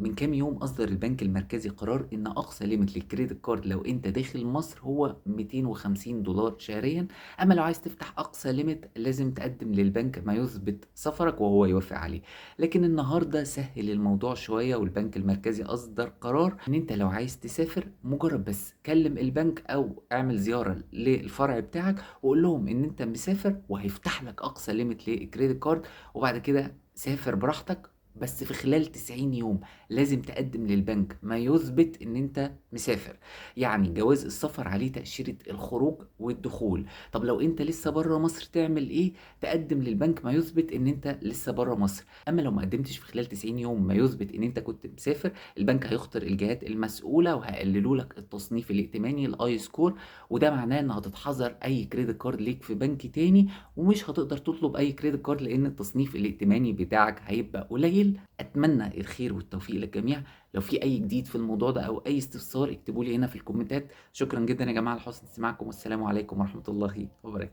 من كام يوم أصدر البنك المركزي قرار إن أقصى ليميت للكريدت كارد لو أنت داخل مصر هو $250 شهريًا، أما لو عايز تفتح أقصى ليميت لازم تقدم للبنك ما يثبت سفرك وهو يوافق عليه. لكن النهارده سهِّل الموضوع شوية والبنك المركزي أصدر قرار إن أنت لو عايز تسافر مجرد بس كلم البنك أو اعمل زيارة للفرع بتاعك وقُل لهم إن أنت مسافر وهيفتح لك أقصى ليميت للكريدت كارد، وبعد كده سافر براحتك بس في خلال 90 يوم لازم تقدم للبنك ما يثبت إن أنت مسافر، يعني جواز السفر عليه تأشيرة الخروج والدخول. طب لو أنت لسه برّه مصر تعمل إيه؟ تقدم للبنك ما يثبت إن أنت لسه برّه مصر. أمّا لو ما قدمتش في خلال 90 يوم ما يثبت إن أنت كنت مسافر، البنك هيخطر الجهات المسؤولة وهيقللوا لك التصنيف الائتماني الI score، وده معناه إن هتتحظر أي credit card ليك في بنك تاني، ومش هتقدر تطلب أي credit card لإن التصنيف الائتماني بتاعك هيبقى قليل. أتمنى الخير والتوفيق للجميع. لو في أي جديد في الموضوع ده أو أي استفسار اكتبوا لي هنا في الكومنتات. شكرًا جدًا يا جماعة لحسن استماعكم، والسلام عليكم ورحمة الله وبركاته.